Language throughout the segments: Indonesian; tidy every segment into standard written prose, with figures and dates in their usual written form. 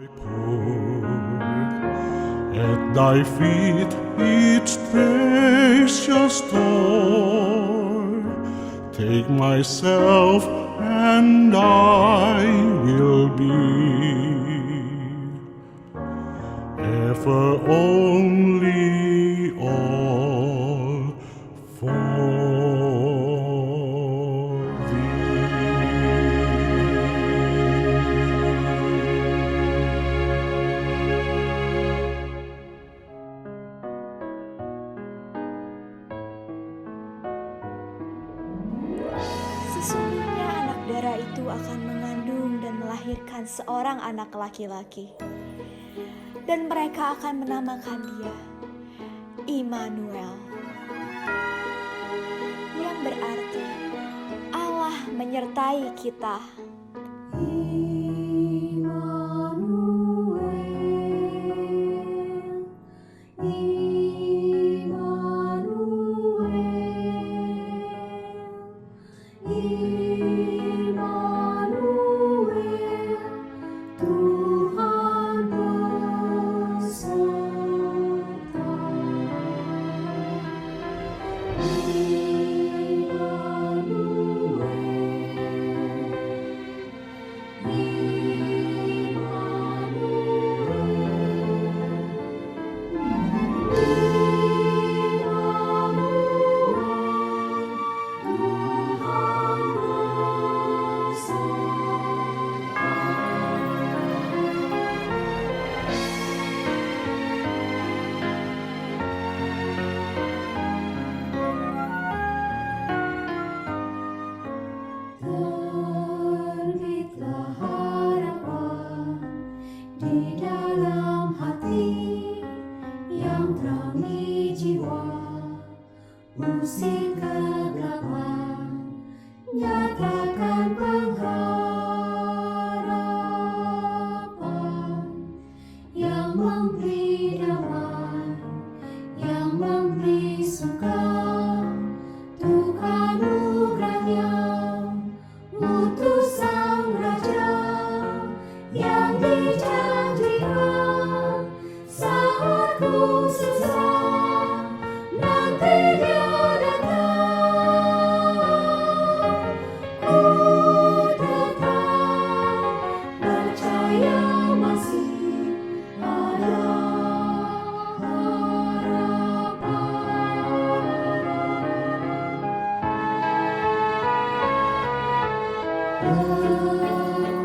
At thy feet each precious store, take myself and I will be ever only all for Sesungguhnya anak darah itu akan mengandung dan melahirkan seorang anak laki-laki. Dan mereka akan menamakan dia Immanuel, yang berarti Allah menyertai kita. Di dalam hati yang terangi jiwa, usir kegelapan, nyatakan pengharapan yang memberi damai, yang memberi suka. Tuhan anugerahnya utus Sang Raja yang dijanjikan saat ku susah, nanti Dia datang. Ku tetap percaya masih ada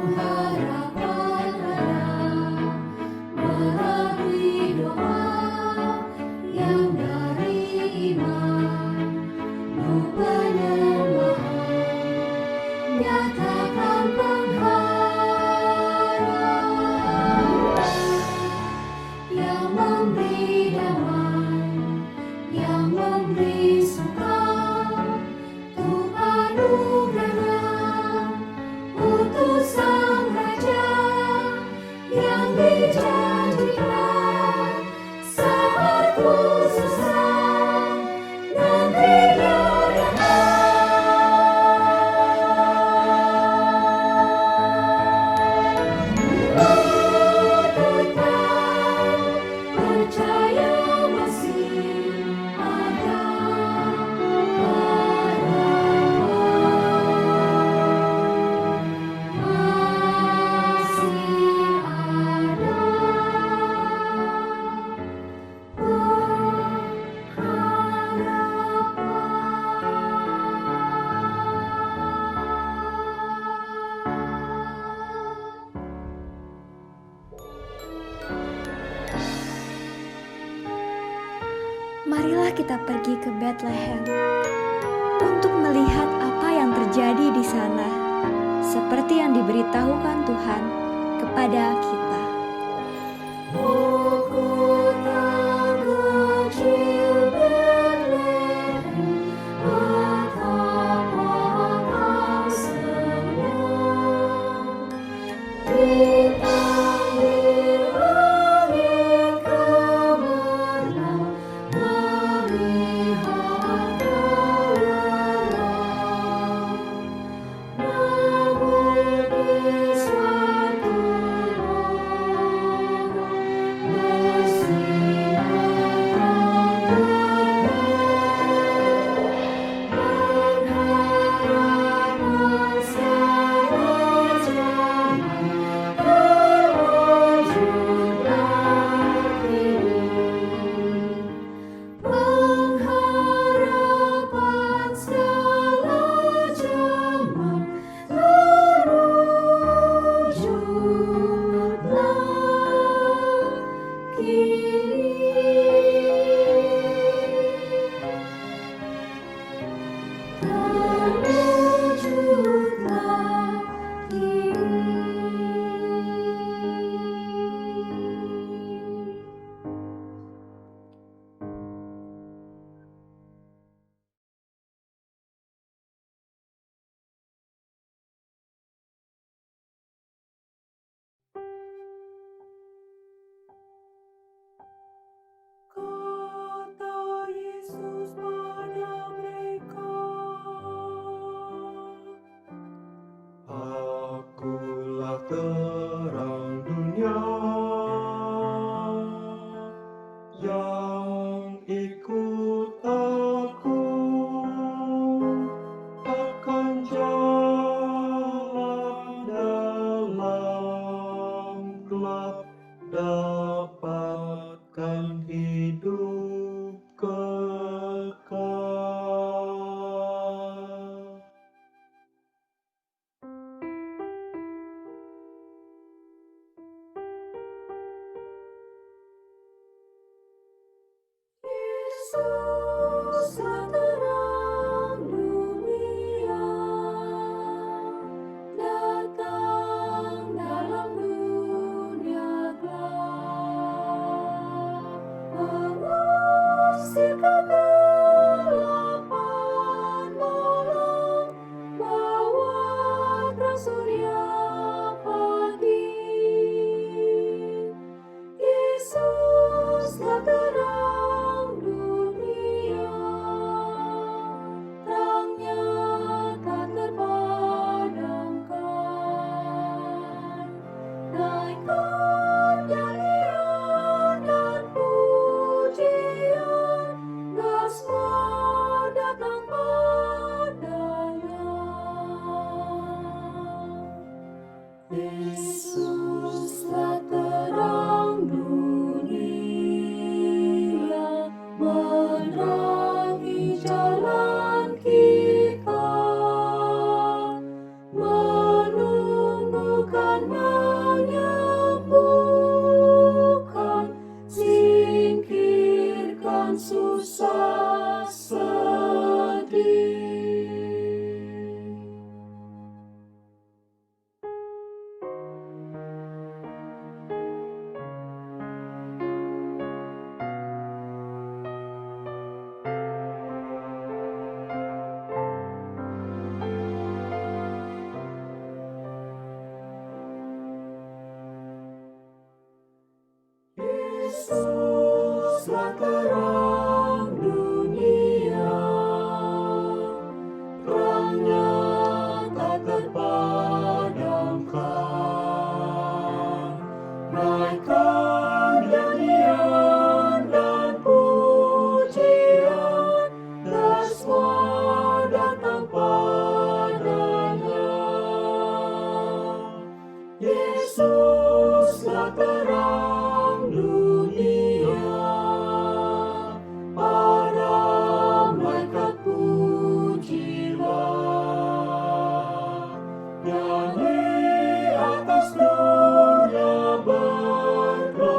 harapan melalui doa yang dari iman, penyembahan, nyatakan pengharapan yang memberi damai, yang memberi suka. Tuhan anugerahnya utus Sang Raja yang dijanjikan saat ku susah, nanti Dia datang. Ku tetap percaya masih ada Marilah kita pergi ke Bethlehem untuk melihat apa yang terjadi di sana, seperti yang diberitahukan Tuhan kepada kita. Oh, kota kecil Bethlehem, betapa kasihnya. Bintang di langit gemerlap, melihat kelerang. Namun di suatu dapatkan hidup kekal. Yesuslah terang dunia, datang dalam dunia gelap, mengusir kegelapan malam, bawa terang surya pagi. Yesuslah terang dunia, terangnya tak terpadamkan. Naikkan nyanyian dan pujian, biar semua datang padanya. Yesuslah terang dunia, menerangi jalan kita, menumbuhkan, menyembuhkan, singkirkan susah sedih. Yesuslah terang dunia, terangnya tak terpadamkan. Naikkan nyanyian dan pujian, biar semua datang padanya. Yesuslah terang dunia, para malaikat pujilah, nyanyi atas dunia bergelap.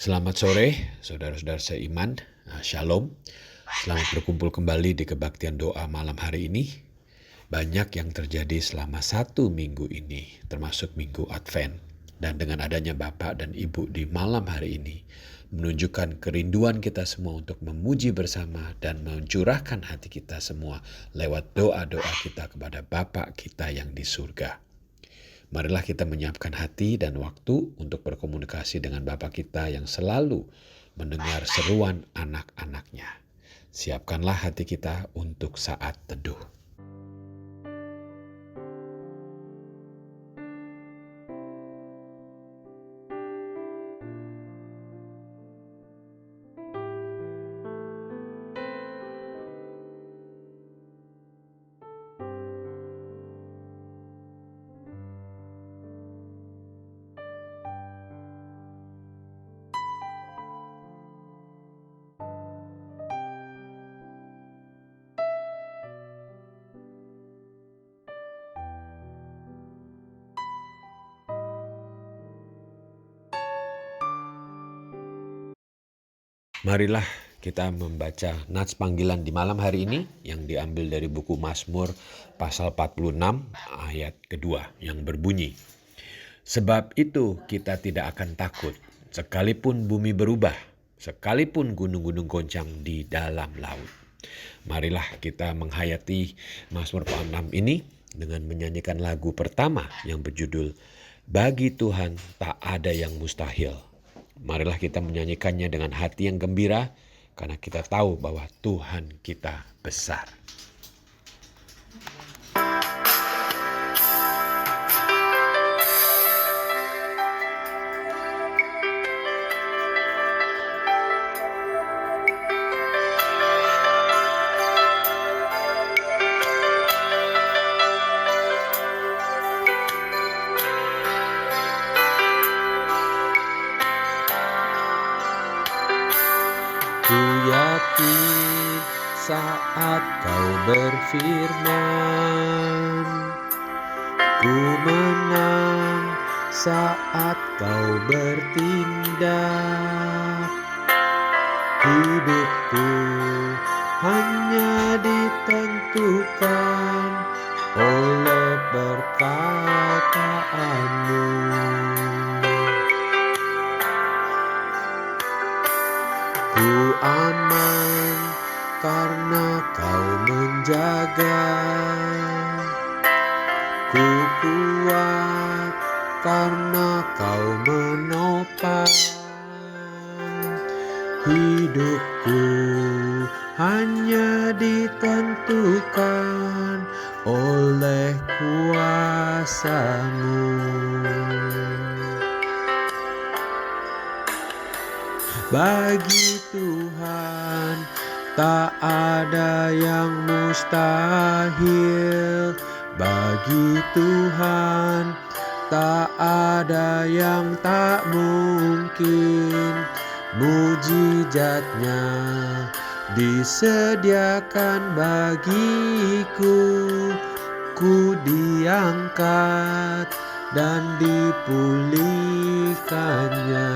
Selamat sore, saudara-saudara seiman. Shalom. Selamat berkumpul kembali di kebaktian doa malam hari ini. Banyak yang terjadi selama 1 minggu ini, termasuk minggu Advent. Dan dengan adanya Bapak dan Ibu di malam hari ini, menunjukkan kerinduan kita semua untuk memuji bersama dan mencurahkan hati kita semua lewat doa-doa kita kepada Bapa kita yang di surga. Marilah kita menyiapkan hati dan waktu untuk berkomunikasi dengan Bapa kita yang selalu mendengar seruan anak-anaknya. Siapkanlah hati kita untuk saat teduh. Marilah kita membaca nats panggilan di malam hari ini yang diambil dari buku Mazmur pasal 46 ayat kedua yang berbunyi, "Sebab itu kita tidak akan takut, sekalipun bumi berubah, sekalipun gunung-gunung goncang di dalam laut." Marilah kita menghayati Mazmur 46 ini dengan menyanyikan lagu pertama yang berjudul "Bagi Tuhan Tak Ada Yang Mustahil". Marilah kita menyanyikannya dengan hati yang gembira karena kita tahu bahwa Tuhan kita besar. Ku yakin saat kau berfirman, ku menang saat kau bertindak. Hidupku hanya ditentukan oleh perkataanmu. Ku aman karena kau menjaga, ku kuat karena kau menopang. Hidupku hanya ditentukan oleh kuasa-Mu. Bagi Tuhan tak ada yang mustahil. Bagi Tuhan tak ada yang tak mungkin. Mujizatnya disediakan bagiku. Ku diangkat dan dipulihkannya.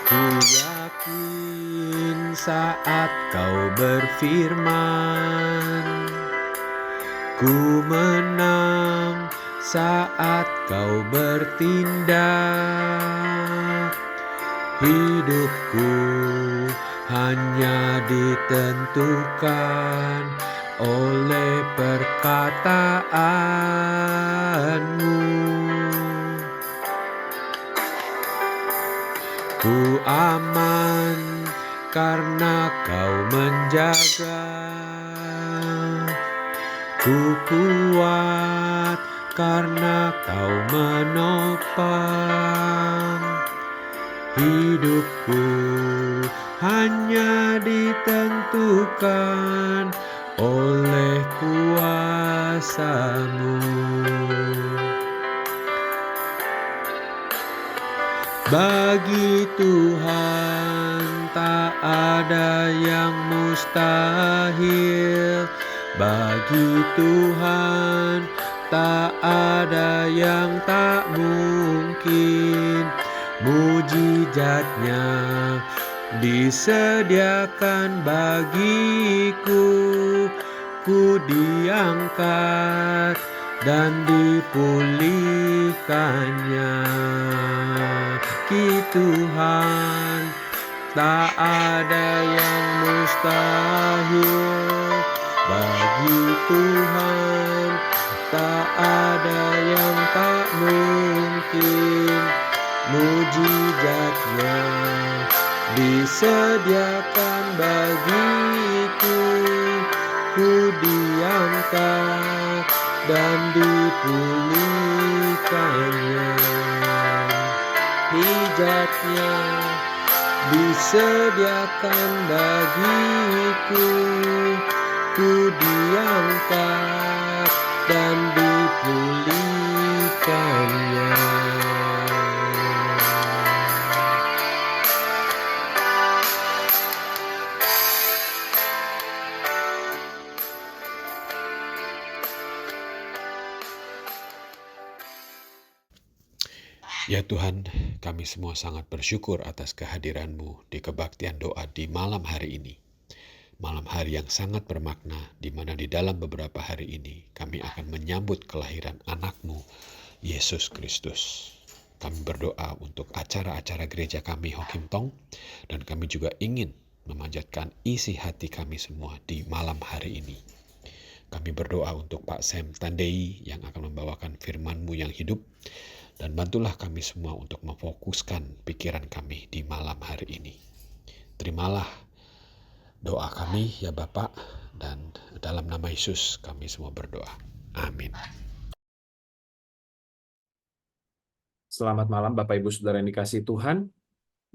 Ku yakin saat kau berfirman, ku menang saat kau bertindak. Hidupku hanya ditentukan oleh perkataanmu. Ku aman karena kau menjaga, ku kuat karena kau menopang. Hidupku hanya ditentukan oleh kuasa-Mu. Bagi Tuhan tak ada yang mustahil. Bagi Tuhan tak ada yang tak mungkin. Mujizatnya disediakan bagiku. Ku diangkat dan dipulihkannya. Bagi Tuhan tak ada yang mustahil. Bagi Tuhan tak ada yang tak mungkin. Mujizatnya disediakan bagiku. Ku diangkat dan dipulihkannya. Mujizatnya disediakan bagiku. Ku diangkat dan dipulihkannya. Ya Tuhan, kami semua sangat bersyukur atas kehadiran-Mu di kebaktian doa di malam hari ini. Malam hari yang sangat bermakna, di mana di dalam beberapa hari ini kami akan menyambut kelahiran anak-Mu, Yesus Kristus. Kami berdoa untuk acara-acara gereja kami Hokim Tong, dan kami juga ingin memanjatkan isi hati kami semua di malam hari ini. Kami berdoa untuk Pak Sam Tandei yang akan membawakan firman-Mu yang hidup, dan bantulah kami semua untuk memfokuskan pikiran kami di malam hari ini. Terimalah doa kami ya Bapa, dan dalam nama Yesus kami semua berdoa. Amin. Selamat malam Bapak Ibu Saudara yang dikasihi Tuhan.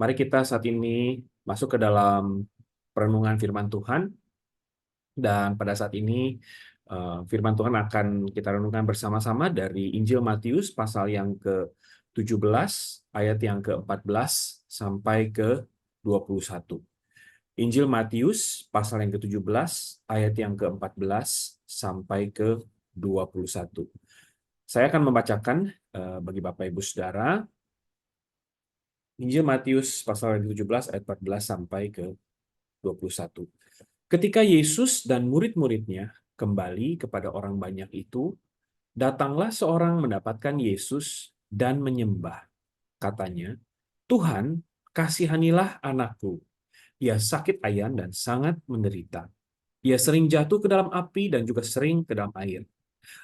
Mari kita saat ini masuk ke dalam perenungan firman Tuhan. Dan pada saat ini firman Tuhan akan kita renungkan bersama-sama dari Injil Matius pasal yang ke-17 ayat yang ke-14 sampai ke-21. Injil Matius pasal yang ke-17 ayat yang ke-14 sampai ke-21. Saya akan membacakan bagi Bapak Ibu Saudara Injil Matius pasal yang ke-17 ayat 14 sampai ke-21. Ketika Yesus dan murid-muridnya kembali kepada orang banyak itu, datanglah seorang mendapatkan Yesus dan menyembah. Katanya, "Tuhan, kasihanilah anakku. Ia sakit ayan dan sangat menderita. Ia sering jatuh ke dalam api dan juga sering ke dalam air.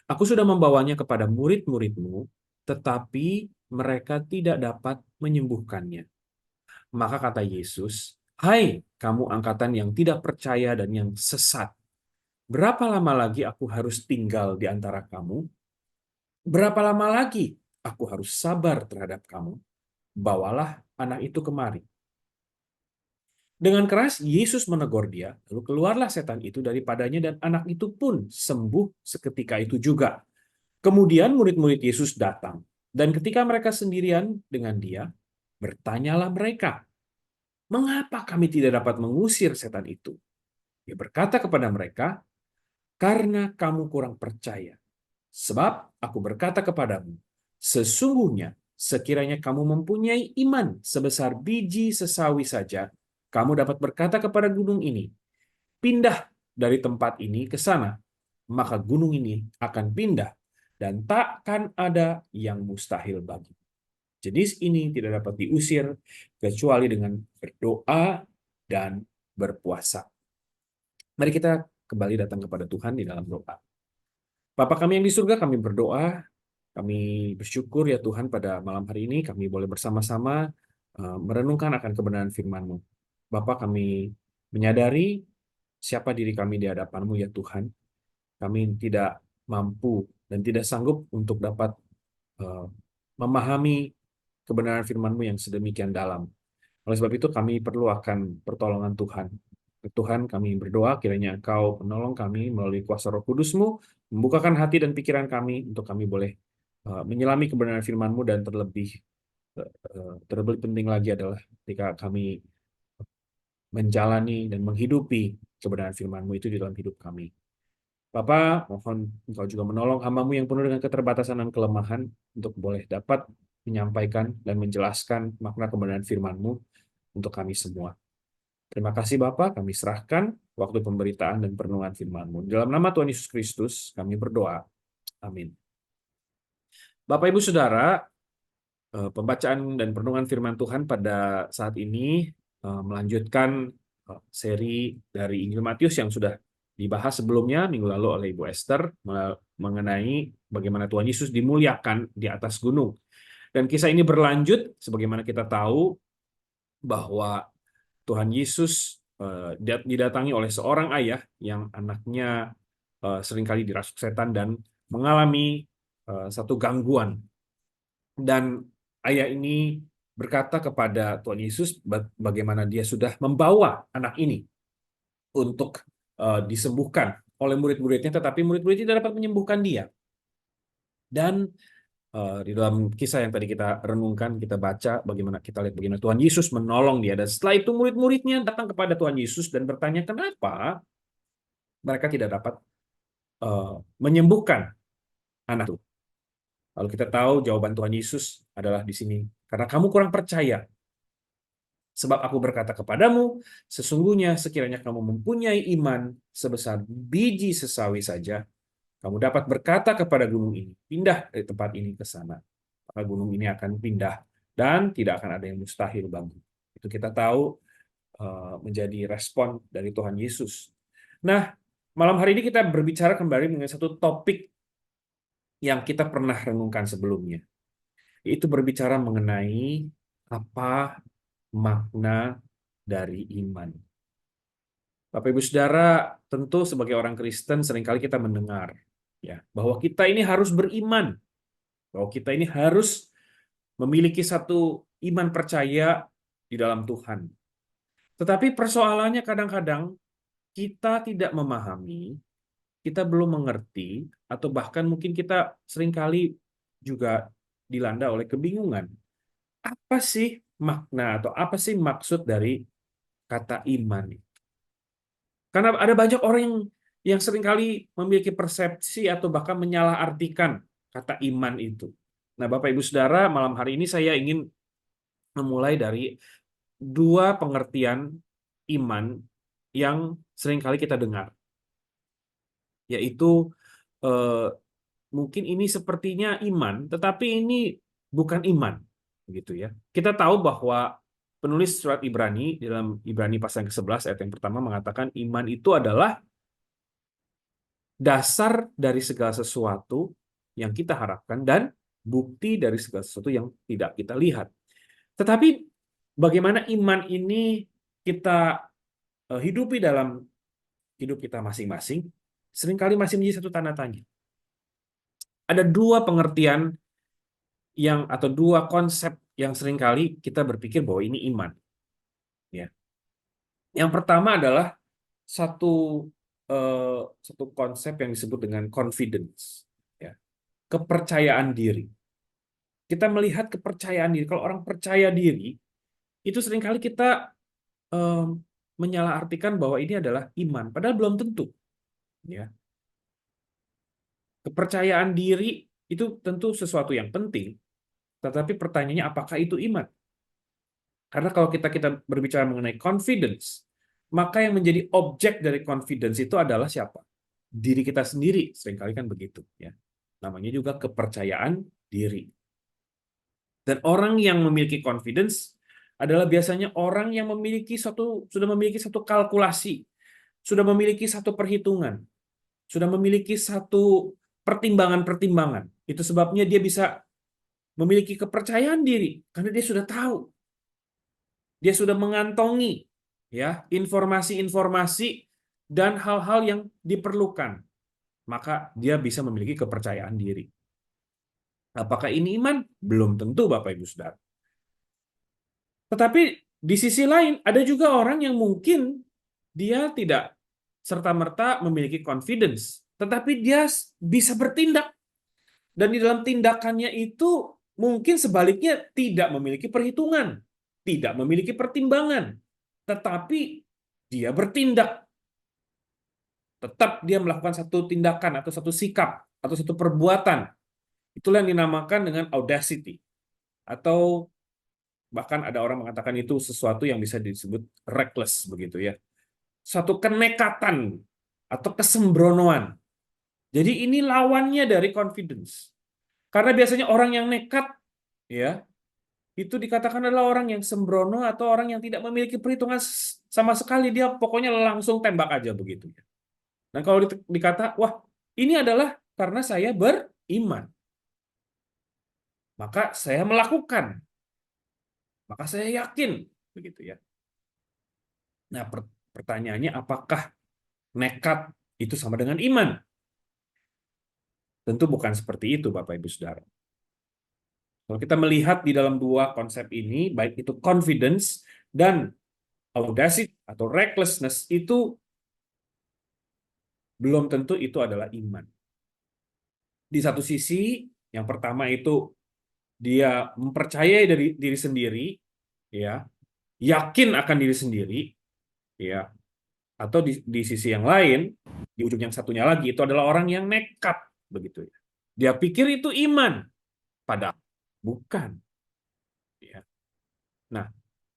Aku sudah membawanya kepada murid-muridmu, tetapi mereka tidak dapat menyembuhkannya." Maka kata Yesus, "Hai kamu angkatan yang tidak percaya dan yang sesat. Berapa lama lagi aku harus tinggal di antara kamu? Berapa lama lagi aku harus sabar terhadap kamu? Bawalah anak itu kemari." Dengan keras Yesus menegur dia, lalu keluarlah setan itu daripadanya dan anak itu pun sembuh seketika itu juga. Kemudian murid-murid Yesus datang, dan ketika mereka sendirian dengan dia, bertanyalah mereka, "Mengapa kami tidak dapat mengusir setan itu?" Dia berkata kepada mereka, "Karena kamu kurang percaya. Sebab aku berkata kepadamu, sesungguhnya sekiranya kamu mempunyai iman sebesar biji sesawi saja, kamu dapat berkata kepada gunung ini, 'Pindah dari tempat ini ke sana,' maka gunung ini akan pindah, dan takkan ada yang mustahil bagi." Jenis ini tidak dapat diusir kecuali dengan berdoa dan berpuasa. Mari kita kembali datang kepada Tuhan di dalam doa. Bapa kami yang di surga, kami berdoa, kami bersyukur ya Tuhan pada malam hari ini kami boleh bersama-sama merenungkan akan kebenaran firman-Mu. Bapa, kami menyadari siapa diri kami di hadapan-Mu ya Tuhan. Kami tidak mampu dan tidak sanggup untuk dapat memahami kebenaran firman-Mu yang sedemikian dalam. Oleh sebab itu kami perlu akan pertolongan Tuhan. Tuhan, kami berdoa kiranya Engkau menolong kami melalui kuasa Roh Kudus-Mu, membukakan hati dan pikiran kami untuk kami boleh menyelami kebenaran firman-Mu dan terlebih terlebih penting lagi adalah ketika kami menjalani dan menghidupi kebenaran firman-Mu itu di dalam hidup kami. Bapa, mohon Engkau juga menolong hamba-Mu yang penuh dengan keterbatasan dan kelemahan untuk boleh dapat menyampaikan dan menjelaskan makna kebenaran firman-Mu untuk kami semua. Terima kasih Bapa, kami serahkan waktu pemberitaan dan perenungan firman-Mu. Dalam nama Tuhan Yesus Kristus, kami berdoa. Amin. Bapak, Ibu, Saudara, pembacaan dan perenungan firman Tuhan pada saat ini melanjutkan seri dari Injil Matius yang sudah dibahas sebelumnya minggu lalu oleh Ibu Esther mengenai bagaimana Tuhan Yesus dimuliakan di atas gunung. Dan kisah ini berlanjut sebagaimana kita tahu bahwa Tuhan Yesus didatangi oleh seorang ayah yang anaknya seringkali dirasuk setan dan mengalami satu gangguan. Dan ayah ini berkata kepada Tuhan Yesus bagaimana dia sudah membawa anak ini untuk disembuhkan oleh murid-muridnya, tetapi murid-murid tidak dapat menyembuhkan dia. Dan di dalam kisah yang tadi kita renungkan, kita baca kita lihat bagaimana Tuhan Yesus menolong dia. Dan setelah itu murid-muridnya datang kepada Tuhan Yesus dan bertanya kenapa mereka tidak dapat menyembuhkan anak itu. Lalu kita tahu jawaban Tuhan Yesus adalah di sini, karena kamu kurang percaya. Sebab aku berkata kepadamu, sesungguhnya sekiranya kamu mempunyai iman sebesar biji sesawi saja, kamu dapat berkata kepada gunung ini, pindah dari tempat ini ke sana. Maka gunung ini akan pindah dan tidak akan ada yang mustahil bagi. Itu kita tahu menjadi respon dari Tuhan Yesus. Nah, malam hari ini kita berbicara kembali dengan satu topik yang kita pernah renungkan sebelumnya. Yaitu berbicara mengenai apa makna dari iman. Bapak Ibu Saudara, tentu sebagai orang Kristen seringkali kita mendengar ya bahwa kita ini harus beriman, bahwa kita ini harus memiliki satu iman percaya di dalam Tuhan. Tetapi persoalannya kadang-kadang kita tidak memahami, kita belum mengerti, atau bahkan mungkin kita seringkali juga dilanda oleh kebingungan. Apa sih makna atau apa sih maksud dari kata iman? Karena ada banyak orang yang seringkali memiliki persepsi atau bahkan menyalahartikan kata iman itu. Nah, Bapak Ibu Saudara, malam hari ini saya ingin memulai dari dua pengertian iman yang seringkali kita dengar. Yaitu mungkin ini sepertinya iman, tetapi ini bukan iman, begitu ya. Kita tahu bahwa penulis surat Ibrani dalam Ibrani pasal yang ke-11 ayat yang pertama mengatakan iman itu adalah dasar dari segala sesuatu yang kita harapkan dan bukti dari segala sesuatu yang tidak kita lihat. Tetapi bagaimana iman ini kita hidupi dalam hidup kita masing-masing, seringkali masih menjadi satu tanda tanya. Ada dua pengertian atau dua konsep yang seringkali kita berpikir bahwa ini iman. Ya. Yang pertama adalah satu konsep yang disebut dengan confidence, ya. Kepercayaan diri. Kita melihat kepercayaan diri. Kalau orang percaya diri, itu seringkali kita menyalahartikan bahwa ini adalah iman, padahal belum tentu. Ya. Kepercayaan diri itu tentu sesuatu yang penting, tetapi pertanyaannya apakah itu iman? Karena kalau kita berbicara mengenai confidence, maka yang menjadi objek dari confidence itu adalah siapa? Diri kita sendiri, seringkali kan begitu. Ya. Namanya juga kepercayaan diri. Dan orang yang memiliki confidence adalah biasanya orang yang sudah memiliki satu kalkulasi, sudah memiliki satu perhitungan, sudah memiliki satu pertimbangan-pertimbangan. Itu sebabnya dia bisa memiliki kepercayaan diri karena dia sudah tahu. Dia sudah mengantongi ya informasi-informasi dan hal-hal yang diperlukan. Maka dia bisa memiliki kepercayaan diri. Apakah ini iman? Belum tentu, Bapak Ibu Saudara. Tetapi di sisi lain ada juga orang yang mungkin dia tidak serta-merta memiliki confidence, tetapi dia bisa bertindak. Dan di dalam tindakannya itu mungkin sebaliknya tidak memiliki perhitungan, tidak memiliki pertimbangan, tetapi dia bertindak. Tetap dia melakukan satu tindakan atau satu sikap atau satu perbuatan. Itulah yang dinamakan dengan audacity. Atau bahkan ada orang mengatakan itu sesuatu yang bisa disebut reckless begitu ya. Satu kenekatan atau kesembronoan. Jadi ini lawannya dari confidence. Karena biasanya orang yang nekat ya, itu dikatakan adalah orang yang sembrono atau orang yang tidak memiliki perhitungan sama sekali, dia pokoknya langsung tembak aja begitu ya. Dan kalau dikata, wah, ini adalah karena saya beriman. Maka saya melakukan. Maka saya yakin begitu ya. Nah, pertanyaannya apakah nekat itu sama dengan iman? Tentu bukan seperti itu, Bapak Ibu Saudara. Kalau kita melihat di dalam dua konsep ini, baik itu confidence dan audacity atau recklessness, itu belum tentu itu adalah iman. Di satu sisi, yang pertama itu dia mempercayai dari diri sendiri, ya, yakin akan diri sendiri, ya, atau di sisi yang lain, di ujung yang satunya lagi itu adalah orang yang nekat, begitu ya. Dia pikir itu iman, padahal bukan. Ya. Nah,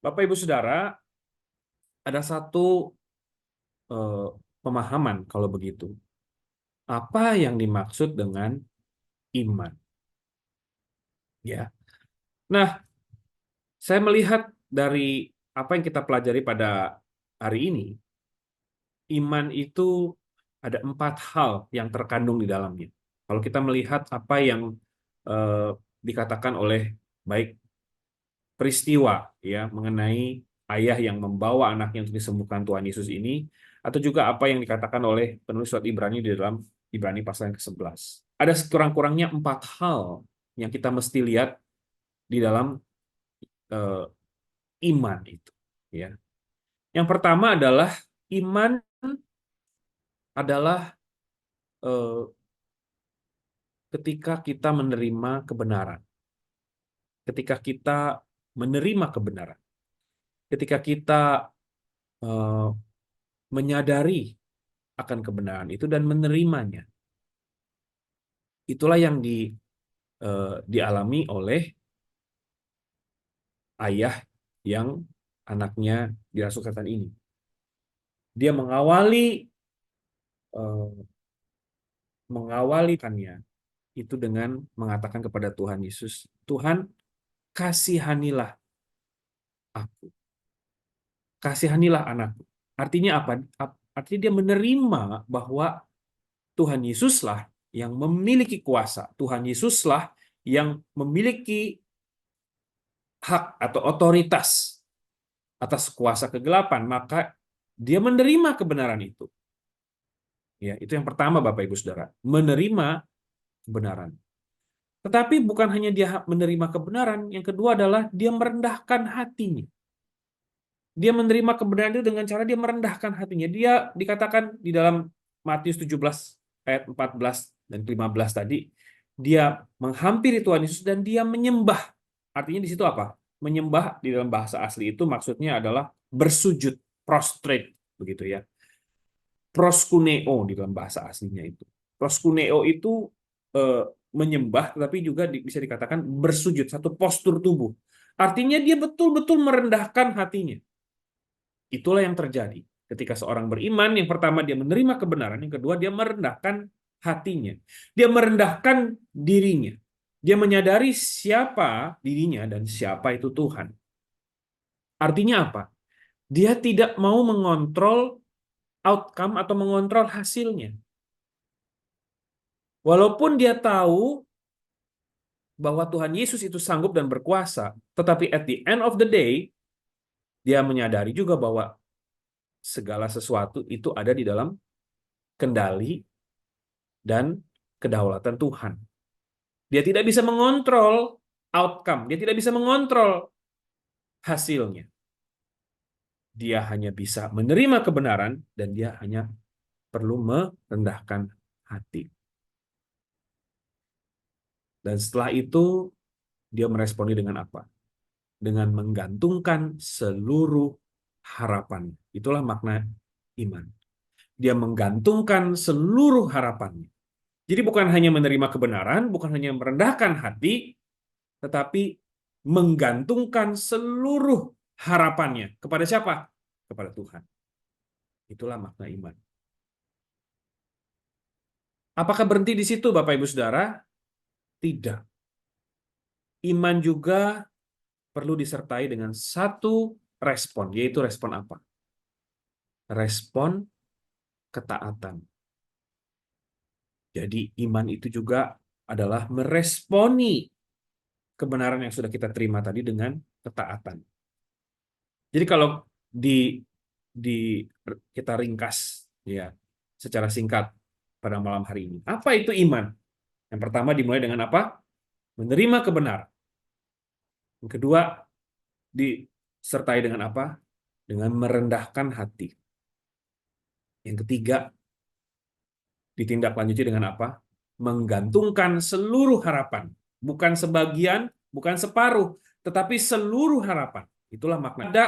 Bapak Ibu Saudara, ada satu pemahaman kalau begitu. Apa yang dimaksud dengan iman? Ya. Nah, saya melihat dari apa yang kita pelajari pada hari ini, iman itu ada 4 hal yang terkandung di dalamnya. Kalau kita melihat apa yang dikatakan oleh baik peristiwa ya mengenai ayah yang membawa anaknya untuk disembuhkan Tuhan Yesus ini, atau juga apa yang dikatakan oleh penulis surat Ibrani di dalam Ibrani pasal yang ke-11. Ada sekurang-kurangnya 4 hal yang kita mesti lihat di dalam iman itu. Ya. Yang pertama adalah iman adalah ketika kita menerima kebenaran. Ketika kita menerima kebenaran. Ketika kita menyadari akan kebenaran itu dan menerimanya. Itulah yang dialami oleh ayah yang anaknya dirasuk setan ini. Dia mengawalikannya itu dengan mengatakan kepada Tuhan Yesus, Tuhan, kasihanilah aku. Kasihanilah anakku. Artinya apa? Artinya dia menerima bahwa Tuhan Yesuslah yang memiliki kuasa. Tuhan Yesuslah yang memiliki hak atau otoritas atas kuasa kegelapan. Maka dia menerima kebenaran itu. Ya, itu yang pertama Bapak Ibu Saudara. Menerima kebenaran. Tetapi bukan hanya dia menerima kebenaran, yang kedua adalah dia merendahkan hatinya. Dia menerima kebenaran itu dengan cara dia merendahkan hatinya. Dia dikatakan di dalam Matius 17 ayat 14 dan 15 tadi, dia menghampiri Tuhan Yesus dan dia menyembah. Artinya di situ apa? Menyembah di dalam bahasa asli itu maksudnya adalah bersujud, prostrate, begitu ya. Proskuneo di dalam bahasa aslinya itu. Proskuneo itu menyembah, tetapi juga bisa dikatakan bersujud, satu postur tubuh. Artinya dia betul-betul merendahkan hatinya. Itulah yang terjadi ketika seorang beriman. Yang pertama dia menerima kebenaran, yang kedua dia merendahkan hatinya. Dia merendahkan dirinya. Dia menyadari siapa dirinya dan siapa itu Tuhan. Artinya apa? Dia tidak mau mengontrol outcome atau mengontrol hasilnya. Walaupun dia tahu bahwa Tuhan Yesus itu sanggup dan berkuasa, tetapi at the end of the day, dia menyadari juga bahwa segala sesuatu itu ada di dalam kendali dan kedaulatan Tuhan. Dia tidak bisa mengontrol outcome, dia tidak bisa mengontrol hasilnya. Dia hanya bisa menerima kebenaran dan dia hanya perlu merendahkan hati. Dan setelah itu Dia meresponi dengan apa? Dengan menggantungkan seluruh harapan. Itulah makna iman. Dia menggantungkan seluruh harapannya. Jadi bukan hanya menerima kebenaran, bukan hanya merendahkan hati, tetapi menggantungkan seluruh harapannya. Kepada siapa? Kepada Tuhan. Itulah makna iman. Apakah berhenti di situ, Bapak Ibu Saudara? Tidak. Iman juga perlu disertai dengan satu respon, yaitu respon apa? Respon ketaatan. Jadi iman itu juga adalah meresponi kebenaran yang sudah kita terima tadi dengan ketaatan. Jadi kalau di kita ringkas ya secara singkat pada malam hari ini. Apa itu iman? Yang pertama dimulai dengan apa? Menerima kebenaran. Yang kedua disertai dengan apa? Dengan merendahkan hati. Yang ketiga ditindaklanjuti dengan apa? Menggantungkan seluruh harapan. Bukan sebagian, bukan separuh, tetapi seluruh harapan. Itulah makna. Ada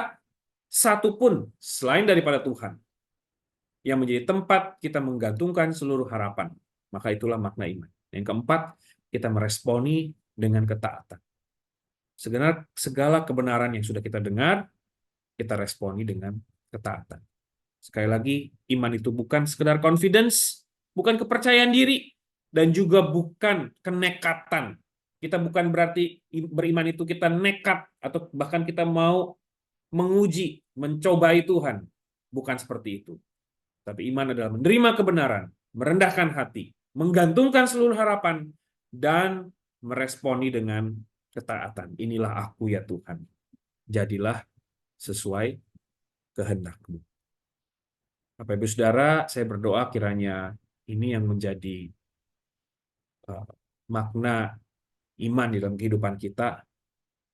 satu pun selain daripada Tuhan yang menjadi tempat kita menggantungkan seluruh harapan. Maka itulah makna iman. Yang keempat, kita meresponi dengan ketaatan. Segala kebenaran yang sudah kita dengar, kita responi dengan ketaatan. Sekali lagi, iman itu bukan sekedar confidence, bukan kepercayaan diri, dan juga bukan kenekatan. Kita bukan berarti beriman itu kita nekat, atau bahkan kita mau menguji, mencobai Tuhan. Bukan seperti itu. Tapi iman adalah menerima kebenaran, merendahkan hati, menggantungkan seluruh harapan, dan meresponi dengan ketaatan. Inilah aku ya Tuhan. Jadilah sesuai kehendak-Mu. Bapak Ibu Saudara, saya berdoa kiranya ini yang menjadi makna iman di dalam kehidupan kita,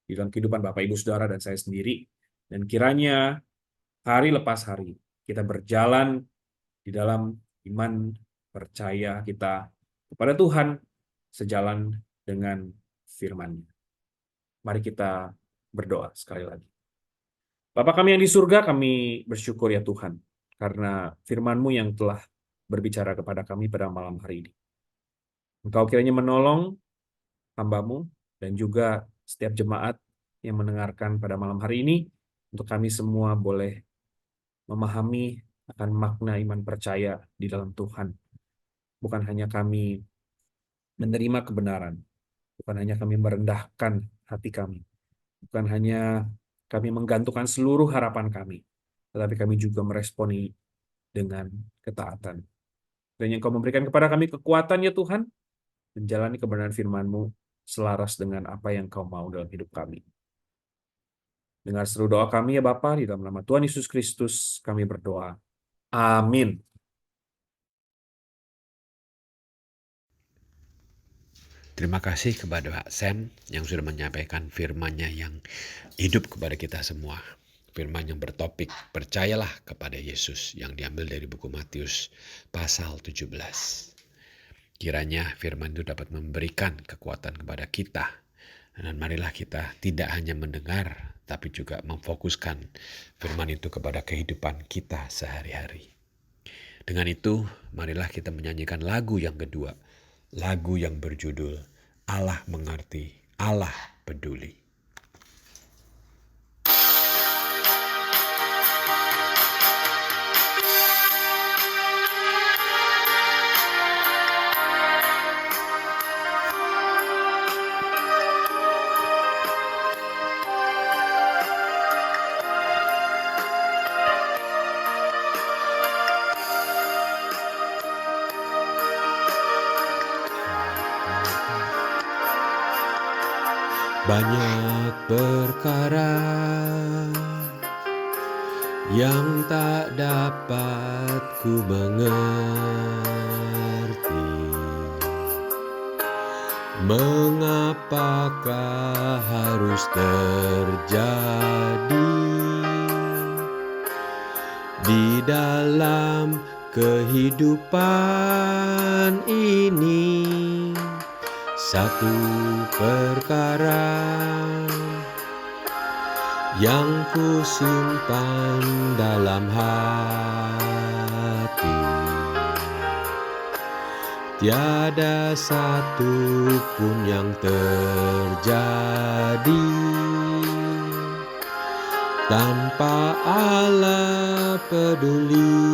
di dalam kehidupan Bapak Ibu Saudara dan saya sendiri. Dan kiranya hari lepas hari kita berjalan di dalam iman percaya kita kepada Tuhan sejalan dengan firman-Nya. Mari kita berdoa sekali lagi. Bapa kami yang di surga, kami bersyukur ya Tuhan, karena firman-Mu yang telah berbicara kepada kami pada malam hari ini. Engkau kiranya menolong hamba-Mu dan juga setiap jemaat yang mendengarkan pada malam hari ini, untuk kami semua boleh memahami akan makna iman percaya di dalam Tuhan. Bukan hanya kami menerima kebenaran, bukan hanya kami merendahkan hati kami, bukan hanya kami menggantungkan seluruh harapan kami, tetapi kami juga meresponi dengan ketaatan. Dan yang Kau memberikan kepada kami kekuatan ya Tuhan, menjalani kebenaran firman-Mu selaras dengan apa yang Kau mau dalam hidup kami. Dengar seru doa kami ya Bapa, di dalam nama Tuhan Yesus Kristus kami berdoa. Amin. Terima kasih kepada Pak Sam yang sudah menyampaikan firman-Nya yang hidup kepada kita semua. Firman yang bertopik, percayalah kepada Yesus, yang diambil dari buku Matius pasal 17. Kiranya firman itu dapat memberikan kekuatan kepada kita. Dan marilah kita tidak hanya mendengar, tapi juga memfokuskan firman itu kepada kehidupan kita sehari-hari. Dengan itu, marilah kita menyanyikan lagu yang kedua. Lagu yang berjudul Allah Mengerti, Allah Peduli. Banyak perkara yang tak dapat ku mengerti, mengapakah harus terjadi di dalam kehidupan ini. Satu perkara yang ku simpan dalam hati, tiada satu pun yang terjadi tanpa Allah peduli.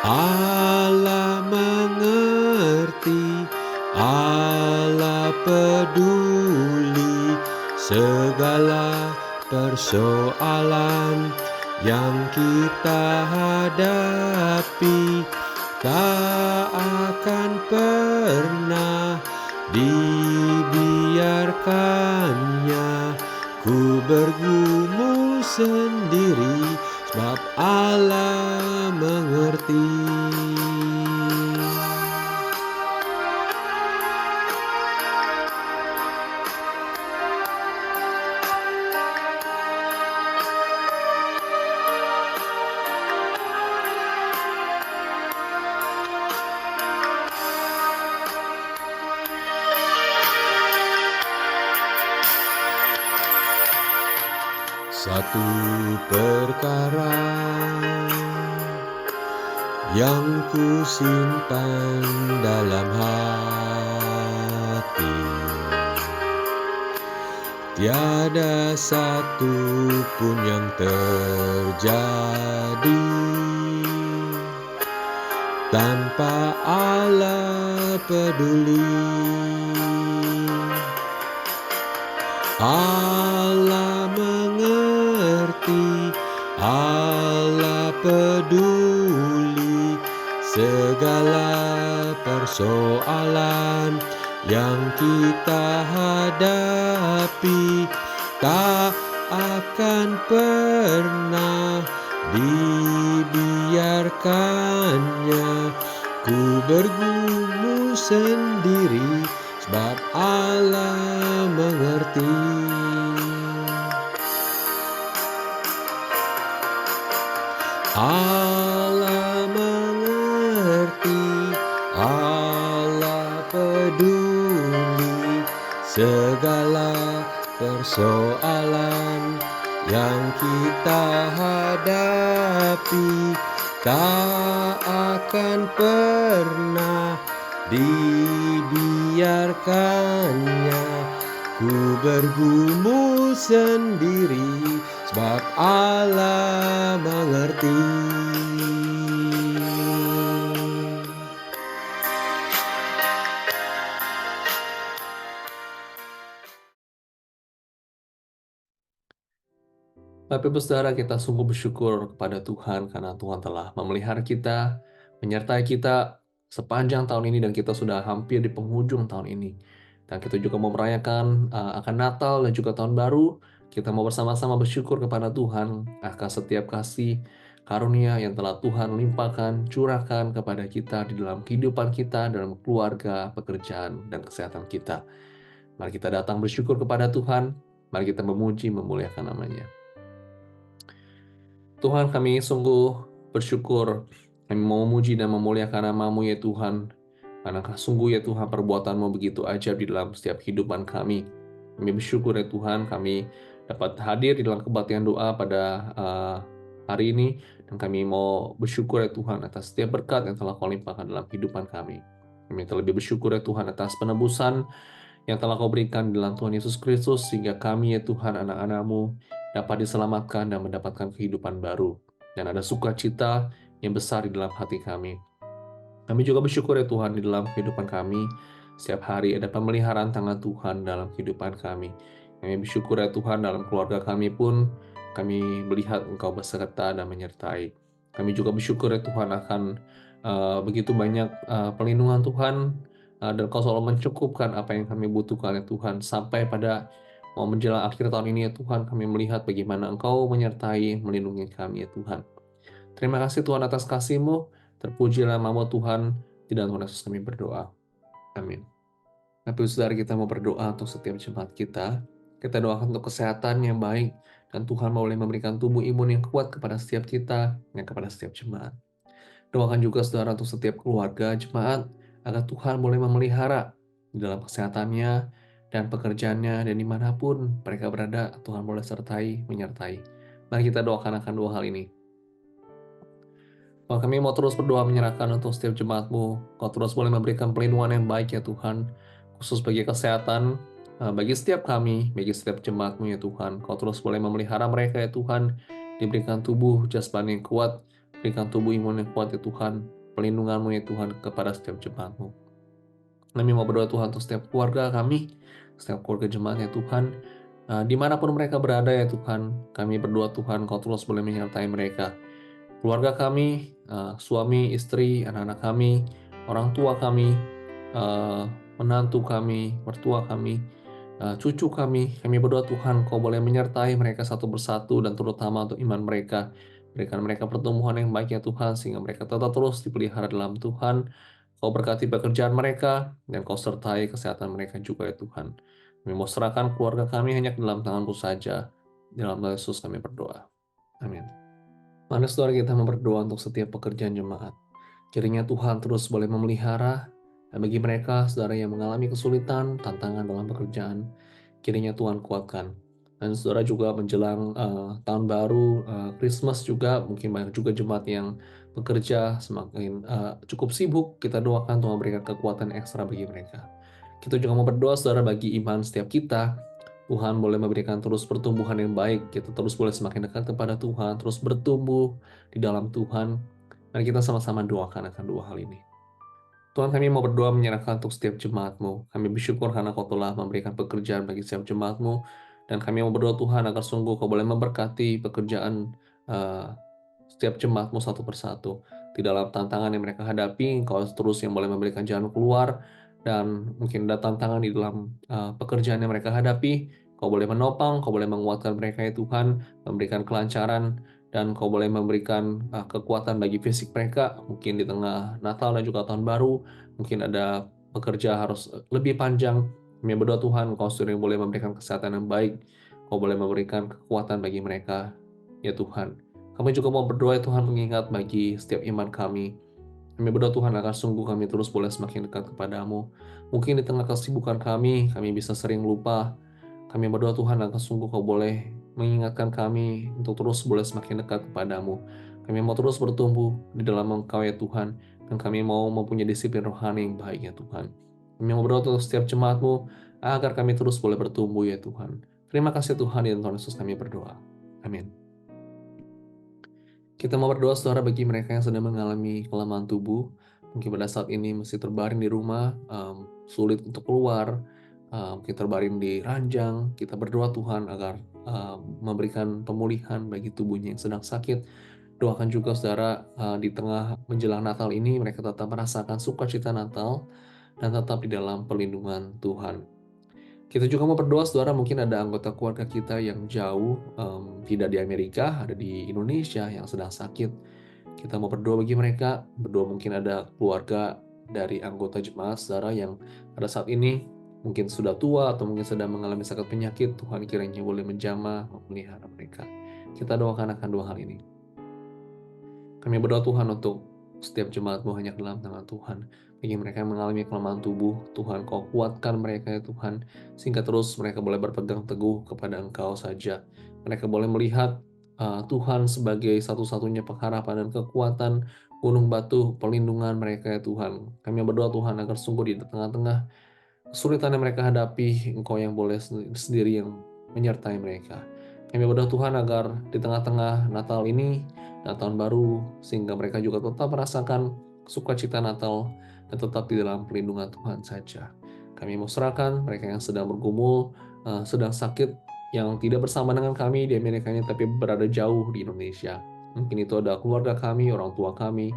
Allah mengerti, Allah peduli segala persoalan yang kita hadapi. Tak akan pernah dibiarkannya ku bergumul sendiri, sebab Allah mengerti. Satu perkara yang ku simpan dalam hati, tiada satu pun yang terjadi tanpa Allah peduli. Allah mengerti, Allah peduli segala persoalan yang kita hadapi. Tak akan pernah dibiarkannya ku bergumul sendiri, sebab Allah mengerti. Allah mengerti, Allah peduli segala persoalan yang kita hadapi. Tak akan pernah dibiarkannya ku bergumul sendiri, sebab Allah mengerti. Bapak Ibu Saudara, kita sungguh bersyukur kepada Tuhan karena Tuhan telah memelihara kita, menyertai kita sepanjang tahun ini, dan kita sudah hampir di penghujung tahun ini. Dan kita juga mau merayakan akan Natal dan juga tahun baru. Kita mau bersama-sama bersyukur kepada Tuhan akan setiap kasih karunia yang telah Tuhan limpahkan, curahkan kepada kita di dalam kehidupan kita, dalam keluarga, pekerjaan, dan kesehatan kita. Mari kita datang bersyukur kepada Tuhan. Mari kita memuji, memuliakan namanya. Tuhan, kami sungguh bersyukur, kami mau memuji dan memuliakan nama-Mu ya Tuhan, karena sungguh ya Tuhan perbuatan-Mu begitu ajaib di dalam setiap kehidupan kami. Kami bersyukur ya Tuhan, kami dapat hadir di dalam kebaktian doa pada hari ini, dan kami mau bersyukur ya Tuhan atas setiap berkat yang telah Kau limpahkan dalam kehidupan kami. Kami terlebih bersyukur ya Tuhan atas penebusan yang telah Kau berikan di dalam Tuhan Yesus Kristus, sehingga kami ya Tuhan anak-anak-Mu dapat diselamatkan dan mendapatkan kehidupan baru, dan ada sukacita yang besar di dalam hati kami. Kami juga bersyukur ya Tuhan di dalam kehidupan kami, setiap hari ada pemeliharaan tangan Tuhan dalam kehidupan kami. Kami bersyukur ya Tuhan dalam keluarga kami pun, kami melihat Engkau beserta dan menyertai. Kami juga bersyukur ya Tuhan akan begitu banyak perlindungan Tuhan, dan Kau selalu mencukupkan apa yang kami butuhkan ya Tuhan, sampai pada mau menjelang akhir tahun ini ya Tuhan, kami melihat bagaimana Engkau menyertai, melindungi kami ya Tuhan. Terima kasih Tuhan atas kasih-Mu, terpujilah nama Tuhan, di dalam Tuhan Yesus kami berdoa. Amin. Tapi saudara, kita mau berdoa untuk setiap jemaat kita. Kita doakan untuk kesehatan yang baik, dan Tuhan boleh memberikan tubuh imun yang kuat kepada setiap kita, dan kepada setiap jemaat. Doakan juga saudara untuk setiap keluarga, jemaat, agar Tuhan boleh memelihara di dalam kesehatannya dan pekerjaannya, dan dimanapun mereka berada, Tuhan boleh menyertai. Mari kita doakan akan dua hal ini. Tuhan, kami mau terus berdoa menyerahkan untuk setiap jemaat-Mu. Kau terus boleh memberikan pelindungan yang baik ya Tuhan, khusus bagi kesehatan, bagi setiap kami, bagi setiap jemaat-Mu ya Tuhan. Kau terus boleh memelihara mereka ya Tuhan, diberikan tubuh jasmani yang kuat, berikan tubuh imun yang kuat ya Tuhan, pelindungan-Mu ya Tuhan kepada setiap jemaat-Mu. Kami mau berdoa Tuhan untuk setiap keluarga kami, setiap keluarga jemaat ya Tuhan, dimanapun mereka berada ya Tuhan. Kami berdoa Tuhan, Kau terus boleh menyertai mereka. Keluarga kami, suami, istri, anak-anak kami, orang tua kami, menantu kami, mertua kami, cucu kami berdoa Tuhan, Kau boleh menyertai mereka satu persatu, dan terutama untuk iman mereka. Berikan mereka pertumbuhan yang baik ya Tuhan, sehingga mereka tetap terus dipelihara dalam Tuhan. Kau berkati pekerjaan mereka, dan Kau sertai kesehatan mereka juga ya Tuhan. Kami mau serahkan keluarga kami hanya ke dalam tangan-Mu saja. Dalam nama Yesus kami berdoa. Amin. Mari saudara kita berdoa untuk setiap pekerjaan jemaat. Kiranya Tuhan terus boleh memelihara, dan bagi mereka saudara yang mengalami kesulitan, tantangan dalam pekerjaan, kiranya Tuhan kuatkan. Dan saudara juga menjelang tahun baru, Christmas juga, mungkin banyak juga jemaat yang bekerja semakin cukup sibuk. Kita doakan Tuhan memberikan kekuatan ekstra bagi mereka. Kita juga mau berdoa saudara bagi iman setiap kita. Tuhan boleh memberikan terus pertumbuhan yang baik. Kita terus boleh semakin dekat kepada Tuhan, terus bertumbuh di dalam Tuhan. Mari kita sama-sama doakan akan dua hal ini. Tuhan, kami mau berdoa menyerahkan untuk setiap jemaat-Mu. Kami bersyukur karena Kau telah memberikan pekerjaan bagi setiap jemaat-Mu. Dan kami mau berdoa Tuhan agar sungguh Kau boleh memberkati pekerjaan setiap jemaat-Mu satu persatu. Di dalam tantangan yang mereka hadapi, Kau terus yang boleh memberikan jalan keluar. Dan mungkin ada tantangan di dalam pekerjaan yang mereka hadapi, Kau boleh menopang, Kau boleh menguatkan mereka ya Tuhan, memberikan kelancaran, dan Kau boleh memberikan kekuatan bagi fisik mereka, mungkin di tengah Natal dan juga Tahun Baru, mungkin ada pekerja harus lebih panjang. Kami berdoa Tuhan, Kau sendiri boleh memberikan kesehatan yang baik, Kau boleh memberikan kekuatan bagi mereka, ya Tuhan. Kami juga mau berdoa ya Tuhan, mengingat bagi setiap iman kami. Kami berdoa Tuhan agar sungguh kami terus boleh semakin dekat kepadamu. Mungkin di tengah kesibukan kami bisa sering lupa. Kami berdoa Tuhan agar sungguh Kau boleh mengingatkan kami untuk terus boleh semakin dekat kepadamu. Kami mau terus bertumbuh di dalam Engkau ya Tuhan. Dan kami mau mempunyai disiplin rohani yang baik ya Tuhan. Kami mau berdoa untuk setiap jemaat-Mu agar kami terus boleh bertumbuh ya Tuhan. Terima kasih Tuhan, di dalam Tuhan Yesus kami berdoa. Amin. Kita mau berdoa saudara bagi mereka yang sedang mengalami kelemahan tubuh. Mungkin pada saat ini masih terbaring di rumah, sulit untuk keluar, mungkin terbaring di ranjang. Kita berdoa Tuhan agar memberikan pemulihan bagi tubuhnya yang sedang sakit. Doakan juga saudara di tengah menjelang Natal ini mereka tetap merasakan sukacita Natal dan tetap di dalam perlindungan Tuhan. Kita juga mau berdoa saudara, mungkin ada anggota keluarga kita yang jauh, tidak di Amerika, ada di Indonesia yang sedang sakit. Kita mau berdoa bagi mereka, berdoa mungkin ada keluarga dari anggota jemaat saudara yang pada saat ini mungkin sudah tua atau mungkin sedang mengalami sakit penyakit. Tuhan kiranya boleh menjamah, memelihara mereka. Kita doakan akan dua hal ini. Kami berdoa Tuhan untuk setiap jemaat-Mu hanya dalam tangan Tuhan. Bagi mereka yang mengalami kelemahan tubuh, Tuhan Kau kuatkan mereka ya Tuhan, sehingga terus mereka boleh berpegang teguh kepada Engkau saja. Mereka boleh melihat Tuhan sebagai satu-satunya pengharapan dan kekuatan, gunung batu, perlindungan mereka ya Tuhan. Kami berdoa Tuhan agar sungguh di tengah-tengah kesulitan yang mereka hadapi, Engkau yang boleh sendiri yang menyertai mereka. Kami berdoa Tuhan agar di tengah-tengah Natal ini dan Tahun Baru, sehingga mereka juga tetap merasakan sukacita Natal dan tetap di dalam perlindungan Tuhan saja. Kami mau serahkan mereka yang sedang bergumul, sedang sakit, yang tidak bersama dengan kami di Amerikanya, tapi berada jauh di Indonesia. Mungkin itu ada keluarga kami, orang tua kami.